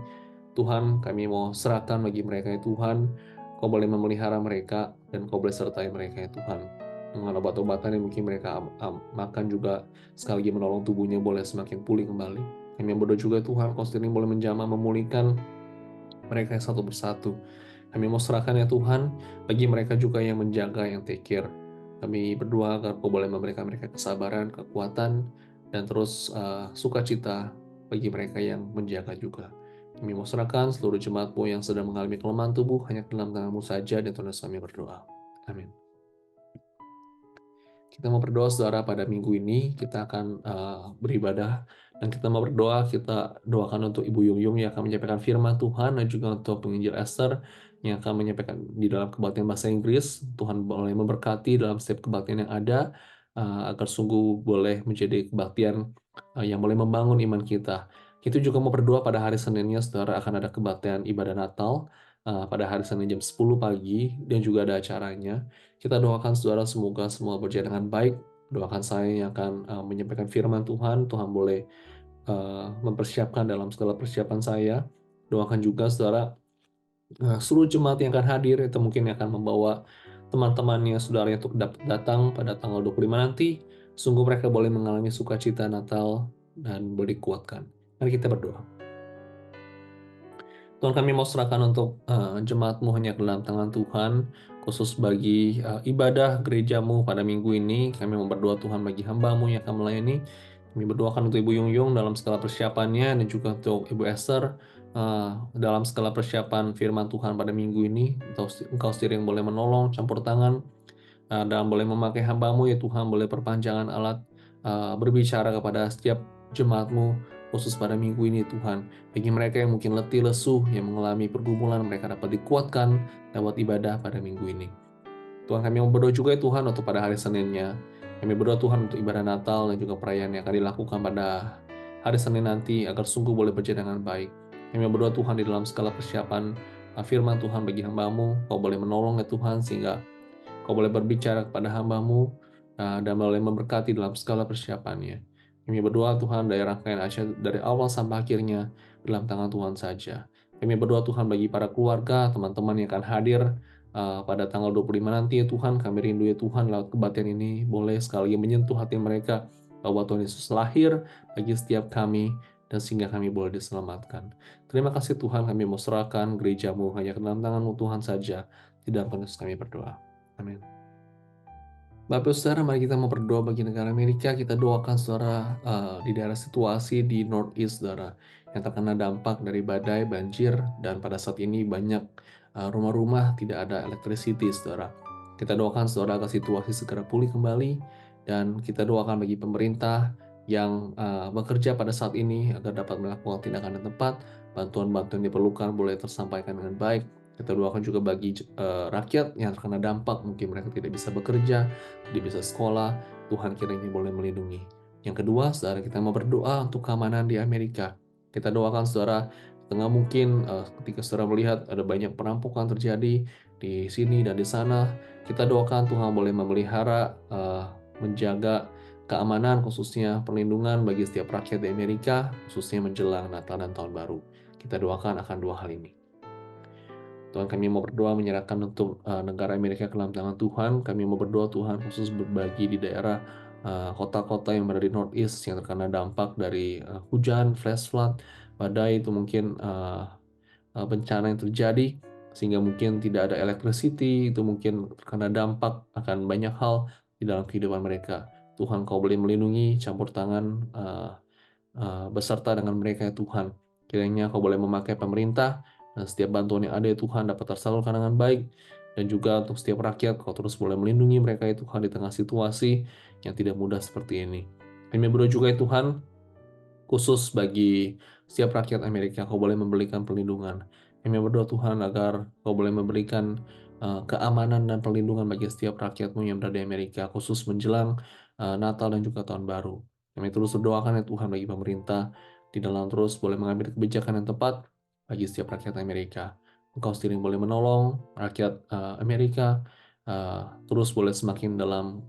Tuhan, kami mau serahkan bagi mereka ya Tuhan. Kau boleh memelihara mereka dan Kau boleh sertai mereka ya Tuhan. Dengan obat-obatan yang mungkin mereka makan juga sekali lagi menolong tubuhnya boleh semakin pulih kembali. Kami berdoa juga Tuhan, Kau sendiri boleh menjamah, memulihkan mereka yang satu persatu. Kami mau serahkan ya Tuhan, bagi mereka juga yang menjaga, yang take care. Kami berdoa agar Kau boleh memberikan mereka kesabaran, kekuatan, dan terus sukacita bagi mereka yang menjaga juga. Kami mau serahkan seluruh jemaat-Mu yang sedang mengalami kelemahan tubuh hanya ke dalam tangan-Mu saja, dan Tuhan Yesus kami berdoa. Amin. Kita mau berdoa, saudara, pada minggu ini kita akan beribadah, dan kita mau berdoa, kita doakan untuk Ibu Yung Yung yang akan menyampaikan firman Tuhan, dan juga untuk penginjil Esther yang akan menyampaikan di dalam kebaktian bahasa Inggris. Tuhan boleh memberkati dalam setiap kebaktian yang ada, agar sungguh boleh menjadi kebaktian yang boleh membangun iman kita. Kita juga mau berdoa pada hari Seninnya, saudara, akan ada kebaktian ibadah Natal pada hari Senin jam 10 pagi, dan juga ada acaranya. Kita doakan saudara semoga semua berjalan dengan baik. Doakan saya yang akan menyampaikan firman Tuhan, Tuhan boleh mempersiapkan dalam segala persiapan saya. Doakan juga saudara seluruh jemaat yang akan hadir, itu mungkin akan membawa teman-temannya, saudaranya untuk datang pada tanggal 25 nanti. Sungguh mereka boleh mengalami sukacita Natal dan boleh dikuatkan. Mari kita berdoa. Tuhan, kami mau serahkan untuk jemaat-Mu hanya ke dalam tangan Tuhan, khusus bagi ibadah gereja-Mu pada minggu ini. Kami mau berdoa Tuhan bagi hamba-Mu yang akan melayani. Kami berdoakan untuk Ibu Yung Yung dalam segala persiapannya, dan juga untuk Ibu Esther dalam segala persiapan firman Tuhan pada minggu ini. Engkau sendiri yang boleh menolong, campur tangan, dan boleh memakai hamba-Mu ya Tuhan, boleh perpanjangan alat berbicara kepada setiap jemaat-Mu, khusus pada minggu ini Tuhan. Bagi mereka yang mungkin letih, lesuh, yang mengalami pergumulan, mereka dapat dikuatkan lewat ibadah pada minggu ini. Tuhan, kami mau berdoa juga ya Tuhan untuk pada hari Seninnya. Kami berdoa Tuhan untuk ibadah Natal dan juga perayaan yang akan dilakukan pada hari Senin nanti, agar sungguh boleh berjalan dengan baik. Kami berdoa Tuhan di dalam segala persiapan firman Tuhan bagi hamba-Mu, Kau boleh menolong ya Tuhan, sehingga Kau boleh berbicara kepada hamba-Mu dan boleh memberkati dalam segala persiapannya. Kami berdoa Tuhan dari rangkaian acara dari awal sampai akhirnya dalam tangan Tuhan saja. Kami berdoa Tuhan bagi para keluarga, teman-teman yang akan hadir pada tanggal 25 nanti ya Tuhan. Kami rindu ya Tuhan lewat kebaktian ini boleh sekali lagi menyentuh hati mereka bahwa Tuhan Yesus lahir bagi setiap kami, dan sehingga kami boleh diselamatkan. Terima kasih Tuhan, kami mau serahkan gereja-Mu hanya ke dalam tangan-Mu Tuhan saja. Di dalam Yesus kami berdoa. Amin. Bapak Saudara, mari kita mau berdoa bagi negara Amerika. Kita doakan saudara di daerah situasi di Northeast, saudara, yang terkena dampak dari badai, banjir, dan pada saat ini banyak rumah-rumah tidak ada electricity, saudara. Kita doakan saudara agar situasi segera pulih kembali, dan kita doakan bagi pemerintah yang bekerja pada saat ini agar dapat melakukan tindakan yang tepat, bantuan-bantuan yang diperlukan boleh tersampaikan dengan baik. Kita doakan juga bagi rakyat yang terkena dampak, mungkin mereka tidak bisa bekerja, tidak bisa sekolah, Tuhan kiranya boleh melindungi. Yang kedua, saudara, kita mau berdoa untuk keamanan di Amerika. Kita doakan saudara, tengah mungkin ketika saudara melihat ada banyak perampokan terjadi di sini dan di sana, kita doakan Tuhan boleh memelihara, menjaga keamanan, khususnya perlindungan bagi setiap rakyat di Amerika, khususnya menjelang Natal dan Tahun Baru. Kita doakan akan dua hal ini. Tuhan, kami mau berdoa menyerahkan untuk negara Amerika ke dalam tangan Tuhan. Kami mau berdoa Tuhan khusus berbagi di daerah kota-kota yang berada di Northeast yang terkena dampak dari hujan, flash flood, badai, itu mungkin bencana yang terjadi sehingga mungkin tidak ada electricity, itu mungkin terkena dampak akan banyak hal di dalam kehidupan mereka. Tuhan, Kau boleh melindungi, campur tangan beserta dengan mereka ya Tuhan. Kiranya Kau boleh memakai pemerintah, dan setiap bantuan yang ada ya Tuhan dapat tersalurkan dengan baik. Dan juga untuk setiap rakyat, Kau terus boleh melindungi mereka ya Tuhan di tengah situasi yang tidak mudah seperti ini. Kami berdoa juga ya Tuhan, khusus bagi setiap rakyat Amerika, Kau boleh memberikan perlindungan. Kami berdoa Tuhan agar Kau boleh memberikan keamanan dan perlindungan bagi setiap rakyat-Mu yang berada di Amerika, khusus menjelang Natal dan juga Tahun Baru. Kami terus berdoakan ya Tuhan bagi pemerintah, di dalam terus boleh mengambil kebijakan yang tepat bagi setiap rakyat Amerika. Engkau sendiri boleh menolong rakyat Amerika terus boleh semakin dalam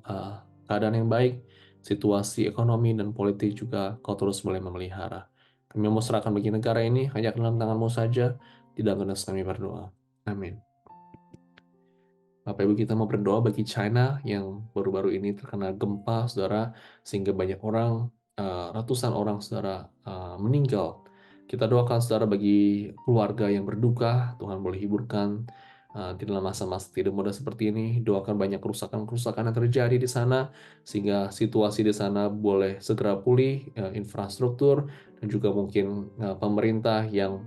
keadaan yang baik, situasi ekonomi dan politik juga Kau terus boleh memelihara. Kami mau serahkan bagi negara ini hanya ke dalam tangan-Mu saja, tidak akan kami berdoa. Amin. Bapak Ibu, kita mau berdoa bagi China yang baru-baru ini terkena gempa, saudara, sehingga banyak orang, ratusan orang, saudara, meninggal. Kita doakan saudara bagi keluarga yang berduka, Tuhan boleh hiburkan di dalam masa-masa tidak mudah seperti ini. Doakan banyak kerusakan-kerusakan yang terjadi di sana, sehingga situasi di sana boleh segera pulih, infrastruktur, dan juga mungkin pemerintah yang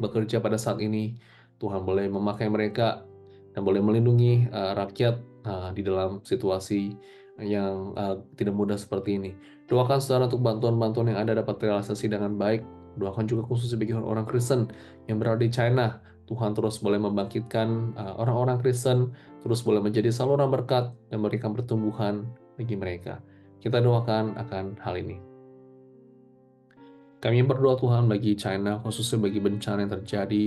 bekerja pada saat ini. Tuhan boleh memakai mereka dan boleh melindungi rakyat di dalam situasi yang tidak mudah seperti ini. Doakan saudara untuk bantuan-bantuan yang ada dapat terrealisasi dengan baik. Doakan juga khususnya bagi orang Kristen yang berada di China. Tuhan terus boleh membangkitkan orang-orang Kristen, terus boleh menjadi saluran berkat dan memberikan pertumbuhan bagi mereka. Kita doakan akan hal ini. Kami berdoa Tuhan bagi China, khususnya bagi bencana yang terjadi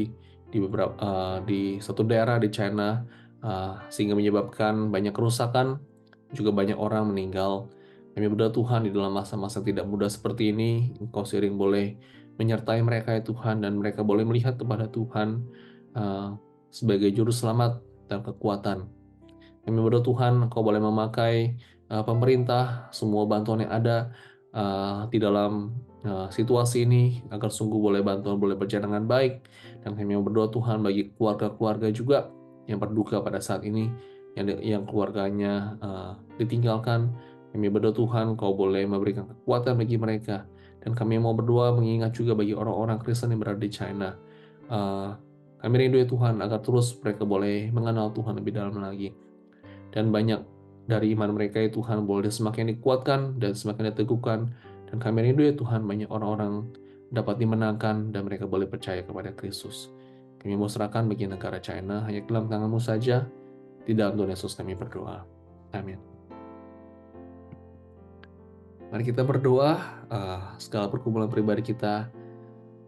di satu daerah di China, sehingga menyebabkan banyak kerusakan, juga banyak orang meninggal. Kami berdoa Tuhan di dalam masa-masa tidak mudah seperti ini, Engkau sering boleh menyertai mereka ya Tuhan, dan mereka boleh melihat kepada Tuhan sebagai juru selamat dan kekuatan. Kami berdoa Tuhan, Engkau boleh memakai pemerintah, semua bantuan yang ada di dalam situasi ini, agar sungguh bantuan boleh berjalan dengan baik. Dan kami berdoa Tuhan bagi keluarga-keluarga juga yang berduka pada saat ini, yang keluarganya ditinggalkan. Kami berdoa Tuhan, Kau boleh memberikan kekuatan bagi mereka. Dan kami mau berdoa mengingat juga bagi orang-orang Kristen yang berada di China. Kami rindu ya Tuhan, agar terus mereka boleh mengenal Tuhan lebih dalam lagi. Dan banyak dari iman mereka ya Tuhan boleh semakin dikuatkan dan semakin diteguhkan. Dan kami rindu ya Tuhan, banyak orang-orang dapat dimenangkan dan mereka boleh percaya kepada Kristus. Kami mau serahkan bagi negara China hanya dalam tangan-Mu saja. Di dalam Tuhan Yesus kami berdoa. Amin. Mari kita berdoa, segala pergumulan pribadi kita,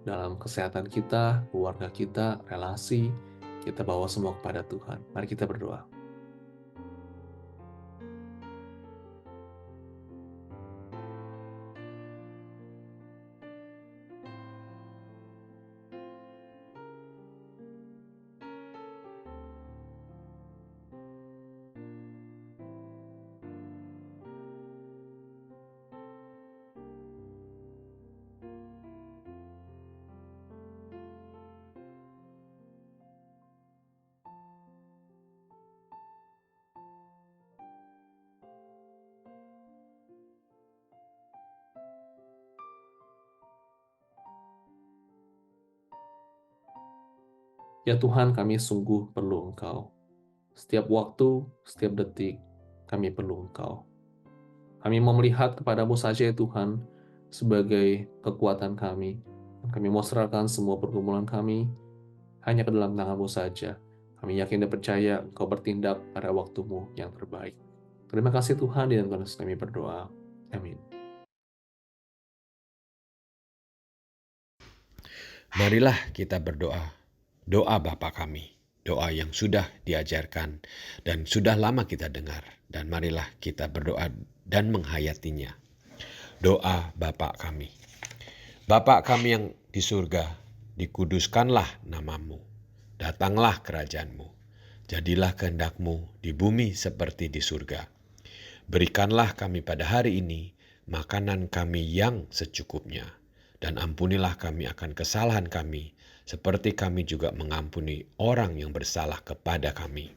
dalam kesehatan kita, keluarga kita, relasi, kita bawa semua kepada Tuhan. Mari kita berdoa. Ya Tuhan, kami sungguh perlu Engkau. Setiap waktu, setiap detik, kami perlu Engkau. Kami mau melihat kepada-Mu saja ya Tuhan, sebagai kekuatan kami. Kami mau serahkan semua pergumulan kami hanya ke dalam tangan-Mu saja. Kami yakin dan percaya Engkau bertindak pada waktu-Mu yang terbaik. Terima kasih Tuhan, di dalam Tuhan Yesus kami berdoa. Amin. Marilah kita berdoa. Doa Bapa kami, doa yang sudah diajarkan dan sudah lama kita dengar. Dan marilah kita berdoa dan menghayatinya. Doa Bapa kami. Bapa kami yang di surga, dikuduskanlah nama-Mu. Datanglah kerajaan-Mu. Jadilah kehendak-Mu di bumi seperti di surga. Berikanlah kami pada hari ini makanan kami yang secukupnya. Dan ampunilah kami akan kesalahan kami, seperti kami juga mengampuni orang yang bersalah kepada kami.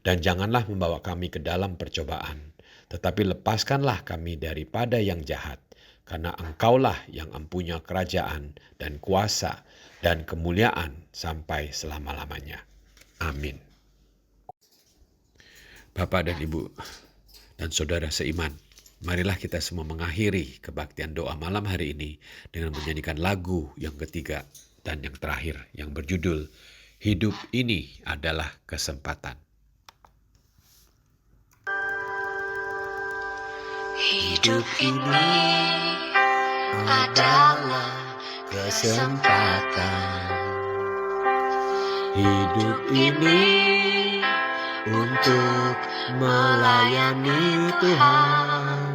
Dan janganlah membawa kami ke dalam percobaan, tetapi lepaskanlah kami daripada yang jahat, karena Engkaulah yang mempunyai kerajaan dan kuasa dan kemuliaan sampai selama-lamanya. Amin. Bapak dan Ibu dan saudara seiman, marilah kita semua mengakhiri kebaktian doa malam hari ini dengan menyanyikan lagu yang ketiga dan yang terakhir yang berjudul Hidup Ini Adalah Kesempatan. Hidup ini adalah kesempatan. Hidup ini untuk melayani Tuhan.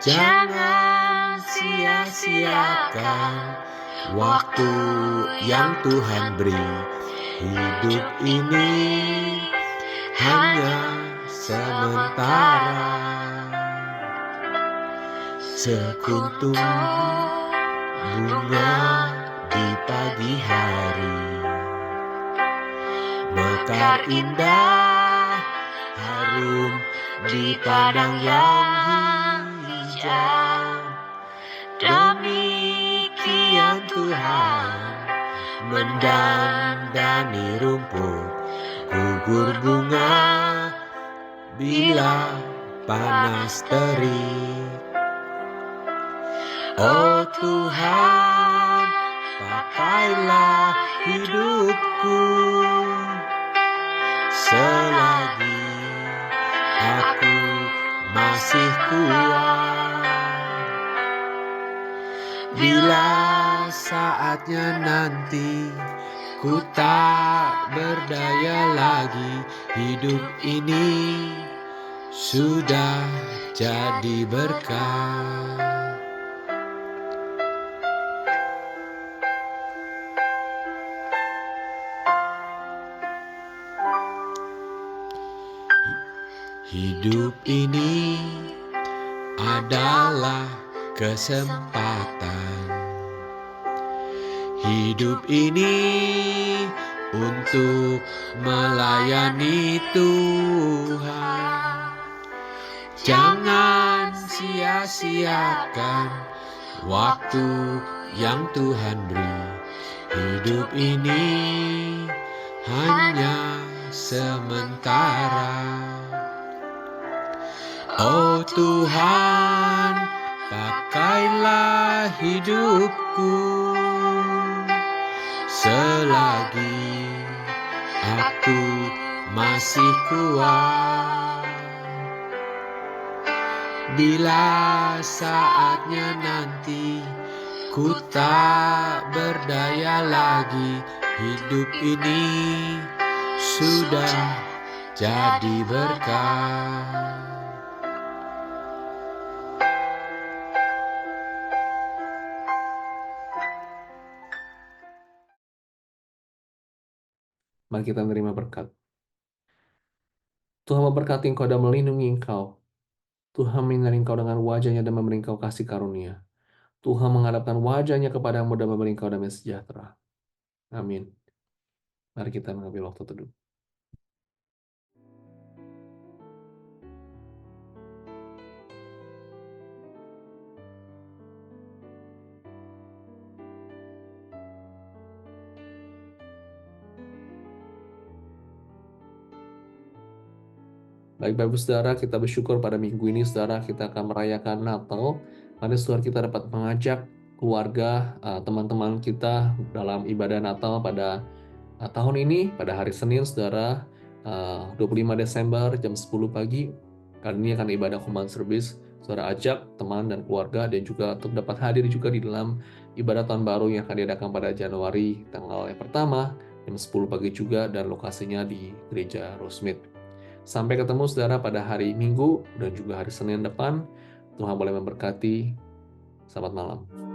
Jangan sia-siakan waktu yang Tuhan beri. Hidup ini hanya sementara. Sekuntum bunga di pagi hari, mekar indah, harum di padang yang hijau. Demikian Tuhan mendandani rumput, gugur bunga bila panas terik. Oh Tuhan, pakailah hidupku selagi aku masih kuat. Bila saatnya nanti ku tak berdaya lagi, hidup ini sudah jadi berkah. Hidup ini adalah kesempatan. Hidup ini untuk melayani Tuhan. Jangan sia-siakan waktu yang Tuhan beri. Hidup ini hanya sementara. Oh Tuhan, pakailah hidupku selagi aku masih kuat. Bila saatnya nanti ku tak berdaya lagi, hidup ini sudah jadi berkah. Mari kita menerima berkat. Tuhan memberkati engkau dan melindungi engkau. Tuhan menyinari engkau dengan wajah-Nya dan memberi engkau kasih karunia. Tuhan menghadapkan wajah-Nya kepadamu dan memberi engkau damai sejahtera. Amin. Mari kita mengambil waktu teduh. Baik Bapak Saudara, kita bersyukur pada minggu ini Saudara kita akan merayakan Natal. Mari Saudara kita dapat mengajak keluarga, teman-teman kita dalam ibadah Natal pada tahun ini, pada hari Senin Saudara, 25 Desember jam 10 pagi. Kali ini akan ibadah command service. Saudara ajak teman dan keluarga dan juga untuk dapat hadir juga di dalam ibadah tahun baru yang akan diadakan pada Januari tanggal yang pertama jam 10 pagi juga dan lokasinya di Gereja Rosemead. Sampai ketemu saudara pada hari Minggu dan juga hari Senin depan. Tuhan boleh memberkati. Selamat malam.